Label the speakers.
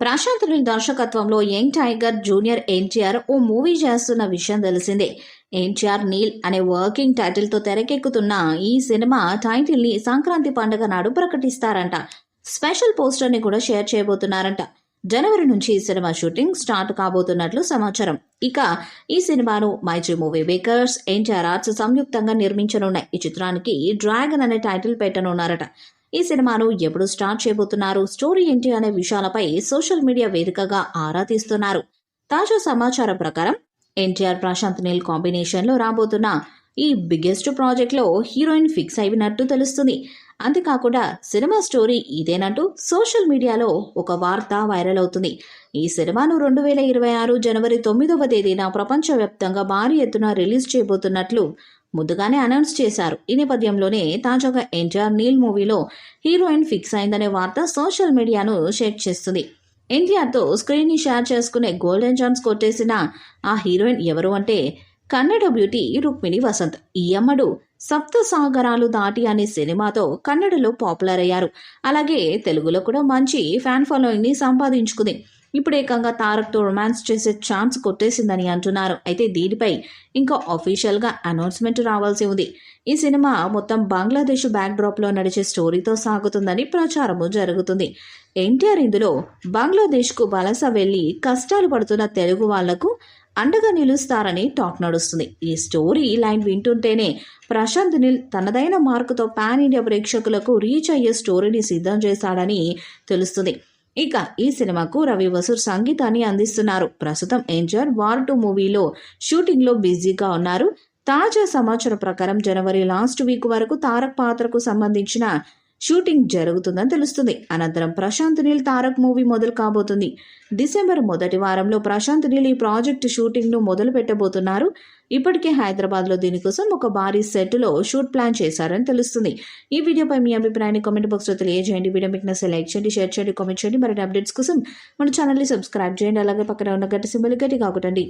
Speaker 1: ప్రశాంత్ నీల్ దర్శకత్వంలో young tiger junior NTR ఓ movie చేస్తున్న విషయం తెలిసిందే. ఎన్టీఆర్ నీల్ అనే వర్కింగ్ టైటిల్ తో తెరకెక్కుతున్న ఈ సినిమా టైటిల్ ని సంక్రాంతి పండుగ నాడు ప్రకటిస్తారంట. స్పెషల్ పోస్టర్ ని కూడా షేర్ చేయబోతున్నారంట. జనవరి నుంచి ఈ సినిమా షూటింగ్ స్టార్ట్ కాబోతున్నట్లు సమాచారం. ఇక ఈ సినిమాను మైత్రి మూవీ మేకర్స్, ఎన్టీఆర్ ఆర్ట్స్ సంయుక్తంగా నిర్మించనున్నాయి. ఈ చిత్రానికి డ్రాగన్ అనే టైటిల్ పెట్టనున్నారట. ఈ సినిమాను ఎప్పుడు స్టార్ట్ చేయబోతున్నారు, స్టోరీ ఏంటి అనే విషయాలపై సోషల్ మీడియా వేదికగా ఆరా తీస్తున్నారు. తాజా సమాచారం ప్రకారం ఎన్టీఆర్ ప్రశాంత్ నీల్ కాంబినేషన్ లో రాబోతున్న ఈ బిగ్గెస్ట్ ప్రాజెక్ట్ లో హీరోయిన్ ఫిక్స్ అయినట్టు తెలుస్తుంది. అంతేకాకుండా సినిమా స్టోరీ ఇదేనంటూ సోషల్ మీడియాలో ఒక వార్త వైరల్ అవుతుంది. ఈ సినిమాను 2026 జనవరి 9వ తేదీన ప్రపంచవ్యాప్తంగా భారీ ఎత్తున రిలీజ్ చేయబోతున్నట్లు ముందుగానే అనౌన్స్ చేశారు. ఈ నేపథ్యంలోనే తాజాగా ఎన్టీఆర్ నీల్ మూవీలో హీరోయిన్ ఫిక్స్ అయిందనే వార్త సోషల్ మీడియాను షేక్ చేస్తుంది. ఎన్టీఆర్తో స్క్రీన్ ని షేర్ చేసుకునే గోల్డెన్ ఛాన్స్ కొట్టేసిన ఆ హీరోయిన్ ఎవరు అంటే కన్నడ బ్యూటీ రుక్మిణి వసంత్. ఈ అమ్మడు సప్త సాగరాలు దాటి అనే సినిమాతో కన్నడలో పాపులర్ అయ్యారు. అలాగే తెలుగులో కూడా మంచి ఫ్యాన్ ఫాలోయింగ్ ని సంపాదించుకుంది. ఇప్పుడు ఏకంగా తారక్తో రొమాన్స్ చేసే ఛాన్స్ కొట్టేసిందని అంటున్నారు. అయితే దీనిపై ఇంకా అఫీషియల్ గా అనౌన్స్మెంట్ రావాల్సి ఉంది. ఈ సినిమా మొత్తం బంగ్లాదేశ్ బ్యాక్ డ్రాప్ లో నడిచే స్టోరీతో సాగుతుందని ప్రచారము జరుగుతుంది. ఎన్టీఆర్ ఇందులో బంగ్లాదేశ్ కు వలస వెళ్లి కష్టాలు పడుతున్న తెలుగు వాళ్లకు అండగా నిలుస్తారని టాక్ నడుస్తుంది. ఈ స్టోరీ లైన్ వింటుంటేనే ప్రశాంత్ నీల్ తనదైన మార్కుతో పాన్ ఇండియా ప్రేక్షకులకు రీచ్ అయ్యే స్టోరీని సిద్ధం చేశాడని తెలుస్తుంది. ఇక ఈ సినిమాకు రవి వసూర్ సంగీతాన్ని అందిస్తున్నారు. ప్రస్తుతం ఎన్టీఆర్ వార్ 2 మూవీలో షూటింగ్ లో బిజీగా ఉన్నారు. తాజా సమాచారం ప్రకారం జనవరి లాస్ట్ వీక్ వరకు తారక్ పాత్రకు సంబంధించిన షూటింగ్ జరుగుతుందని తెలుస్తుంది. అనంతరం ప్రశాంత్ నీల్ తారక్ మూవీ మొదలు కాబోతుంది. డిసెంబర్ మొదటి వారంలో ప్రశాంత్ నీల్ ఈ ప్రాజెక్టు షూటింగ్ ను మొదలు పెట్టబోతున్నారు. ఇప్పటికే హైదరాబాద్ లో దీనికోసం ఒక భారీ సెట్ లో షూట్ ప్లాన్ చేశారని తెలుస్తుంది. ఈ వీడియోపై మీ అభిప్రాయాన్ని కామెంట్ బాక్స్ లో తెలియజేయండి. వీడియో మీకు నచ్చితే లైక్ చేయండి, షేర్ చేయండి, కామెంట్ చేయండి. మరిన్ని అప్డేట్స్ కోసం మన ఛానల్ ని సబ్స్క్రైబ్ చేయండి. అలాగే పక్కన ఉన్న గంట సింబల్ గట్టిగా కొట్టండి.